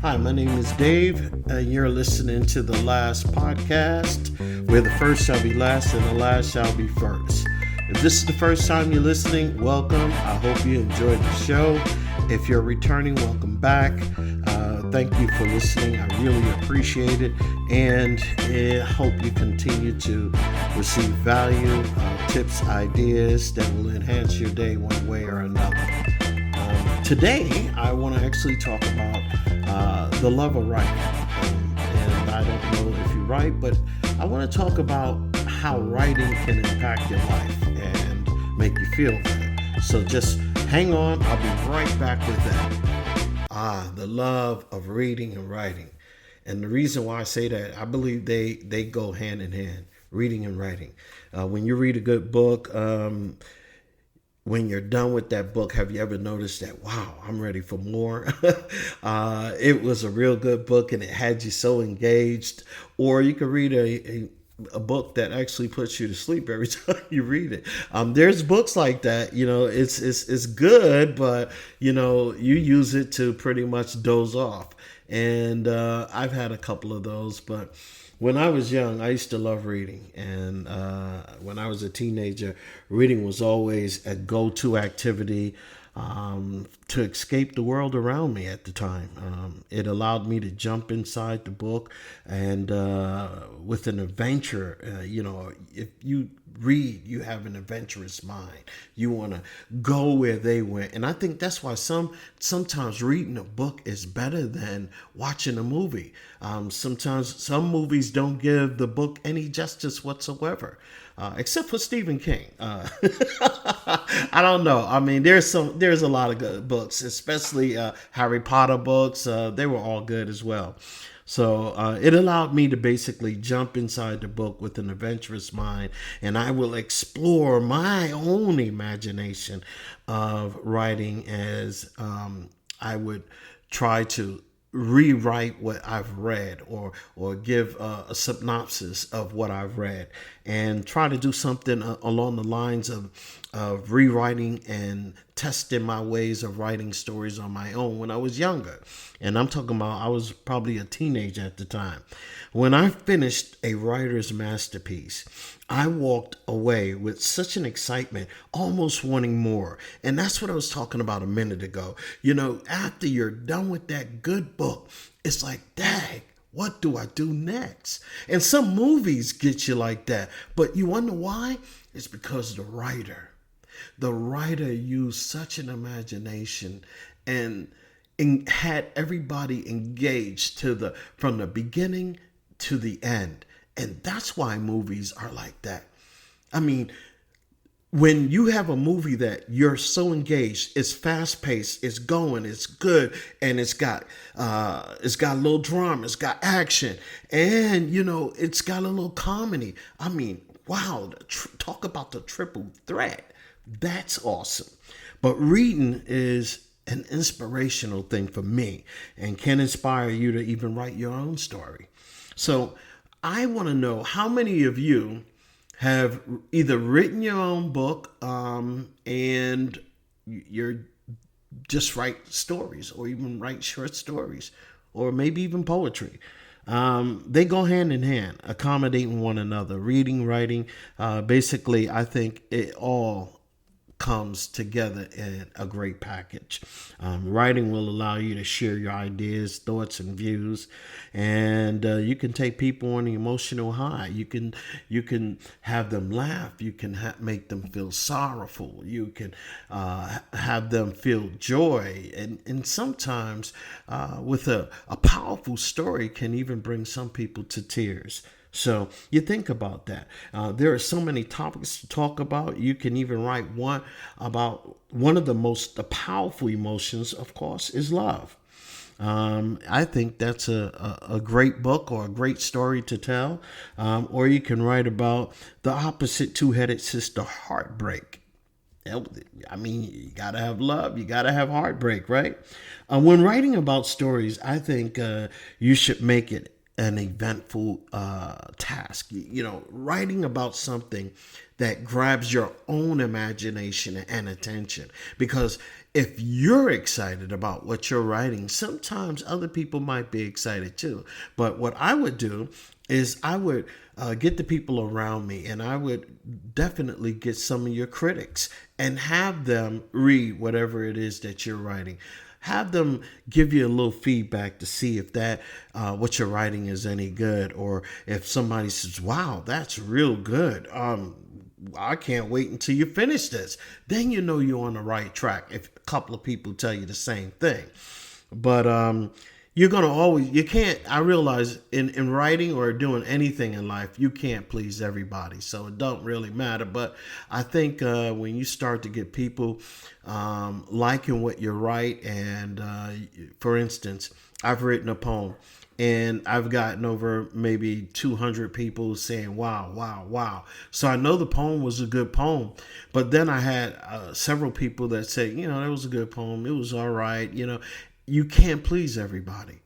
Hi, my name is Dave, and you're listening to the Last Podcast, where the first shall be last and the last shall be first. If this is the first time you're listening, welcome. I hope you enjoyed the show. If you're returning, welcome back. Thank you for listening. I really appreciate it, and I hope you continue to receive value, tips, ideas that will enhance your day one way or another. Today, I want to actually talk about the love of writing. And I don't know if you write, but I want to talk about how writing can impact your life and make you feel good. So just hang on. I'll be right back with that. The love of reading and writing. And the reason why I say that, I believe they go hand in hand, reading and writing. When you read a good book, when you're done with that book, have you ever noticed that, wow, I'm ready for more? It was a real good book and it had you so engaged. Or you could read a book that actually puts you to sleep every time you read it. There's books like that, it's good, but you use it to pretty much doze off. And I've had a couple of those, but when I was young, I used to love reading. And when I was a teenager, reading was always a go-to activity to escape the world around me at the time. It allowed me to jump inside the book and with an adventure, if you read, you have an adventurous mind. You want to go where they went. And I think that's why sometimes reading a book is better than watching a movie. Sometimes some movies don't give the book any justice whatsoever. Except for Stephen King. I don't know. I mean, there's a lot of good books, especially Harry Potter books. They were all good as well. So it allowed me to basically jump inside the book with an adventurous mind, and I will explore my own imagination of writing as I would try to rewrite what I've read or give a synopsis of what I've read and try to do something along the lines of rewriting and testing my ways of writing stories on my own when I was younger. And I'm talking about I was probably a teenager at the time. When I finished a writer's masterpiece, I walked away with such an excitement, almost wanting more. And that's what I was talking about a minute ago. After you're done with that good book, it's like, dang, what do I do next? And some movies get you like that. But you wonder why? It's because the writer used such an imagination and had everybody engaged from the beginning to the end. And that's why movies are like that. I mean, when you have a movie that you're so engaged, it's fast paced, it's going, it's good, and it's got a little drama, it's got action, and it's got a little comedy. I mean, wow, talk about the triple threat. That's awesome. But reading is an inspirational thing for me and can inspire you to even write your own story. So I want to know how many of you have either written your own book and you're just write stories or even write short stories or maybe even poetry. They go hand in hand, accommodating one another. Reading, writing, basically, I think it all comes together in a great package. Writing will allow you to share your ideas, thoughts, and views, and you can take people on the emotional high. You can have them laugh. You can make them feel sorrowful. You can have them feel joy, and sometimes with a powerful story can even bring some people to tears. So you think about that. There are so many topics to talk about. You can even write one about one of the most powerful emotions, of course, is love. I think that's a great book or a great story to tell. Or you can write about the opposite two-headed sister, heartbreak. I mean, you got to have love. You got to have heartbreak, right? When writing about stories, I think you should make it an eventful task. Writing about something that grabs your own imagination and attention, because if you're excited about what you're writing, sometimes other people might be excited too. But what I would do is I would get the people around me, and I would definitely get some of your critics and have them read whatever it is that you're writing. Have them give you a little feedback to see if that what you're writing is any good, or if somebody says, "Wow, that's real good. I can't wait until you finish this." Then you know you're on the right track. If a couple of people tell you the same thing, but you're gonna always, you can't. I realize in writing or doing anything in life, you can't please everybody, so it don't really matter. But I think when you start to get people liking what you write, and for instance, I've written a poem, and I've gotten over maybe 200 people saying, "Wow, wow, wow." So I know the poem was a good poem. But then I had several people that said, "It was a good poem. It was all right." You can't please everybody.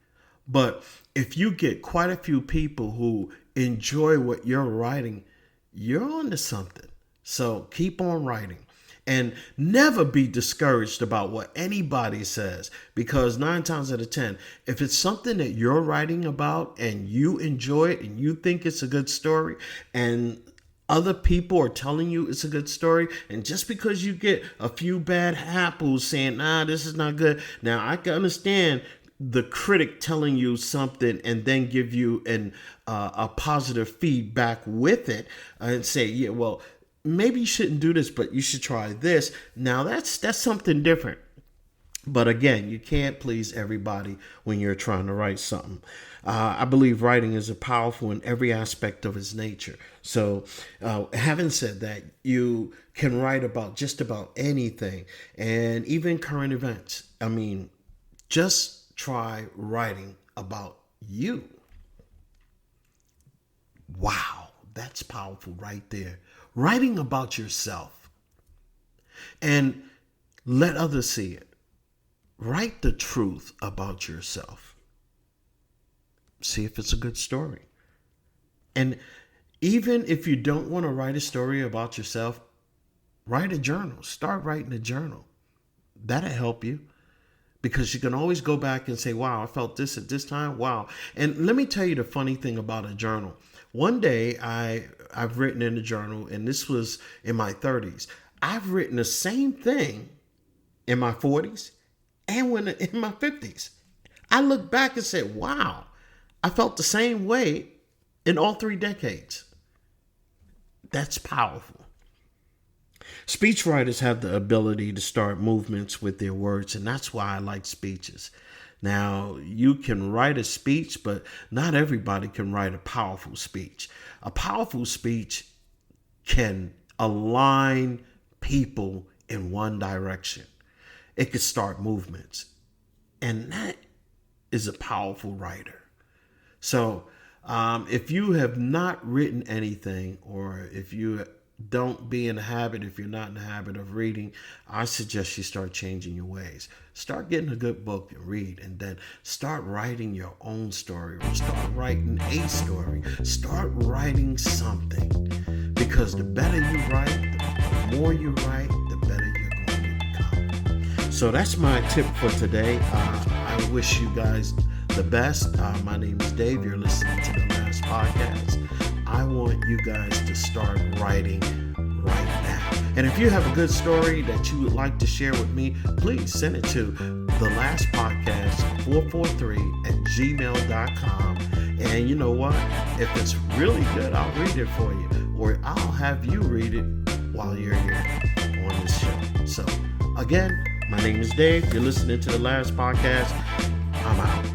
But if you get quite a few people who enjoy what you're writing, you're onto something. So keep on writing. And never be discouraged about what anybody says, because 9 times out of 10, if it's something that you're writing about and you enjoy it and you think it's a good story, and other people are telling you it's a good story, and just because you get a few bad apples saying, "Nah, this is not good." Now, I can understand the critic telling you something and then give you a positive feedback with it, and say, "Yeah, well, maybe you shouldn't do this, but you should try this." Now that's something different. But again, you can't please everybody when you're trying to write something. I believe writing is powerful in every aspect of its nature. So having said that, you can write about just about anything, and even current events. I mean, just try writing about you. Wow, that's powerful right there. Writing about yourself, and let others see it. Write the truth about yourself. See if it's a good story. And even if you don't want to write a story about yourself, write a journal. Start writing a journal. That'll help you, because you can always go back and say, "Wow, I felt this at this time. Wow." And let me tell you the funny thing about a journal. One day I've written in a journal, and this was in my 30s. I've written the same thing in my 40s and when in my 50s. I look back and said, "Wow, I felt the same way in all 3 decades." That's powerful. Speechwriters have the ability to start movements with their words, and that's why I like speeches. Now, you can write a speech, but not everybody can write a powerful speech. A powerful speech can align people in one direction. It could start movements. And that is a powerful writer. So if you have not written anything, or if you don't be in the habit, if you're not in the habit of reading, I suggest you start changing your ways. Start getting a good book and read, and then start writing your own story, or start writing a story. Start writing something, because the better you write, the more you write, the better you're going to become. So that's my tip for today. I wish you guys the best. My name is Dave. You're listening to the last podcast. I want you guys to start writing right now. And if you have a good story that you would like to share with me, please send it to thelastpodcast443@gmail.com. And you know what? If it's really good, I'll read it for you, or I'll have you read it while you're here on this show. So again, my name is Dave. You're listening to the last podcast. I'm out.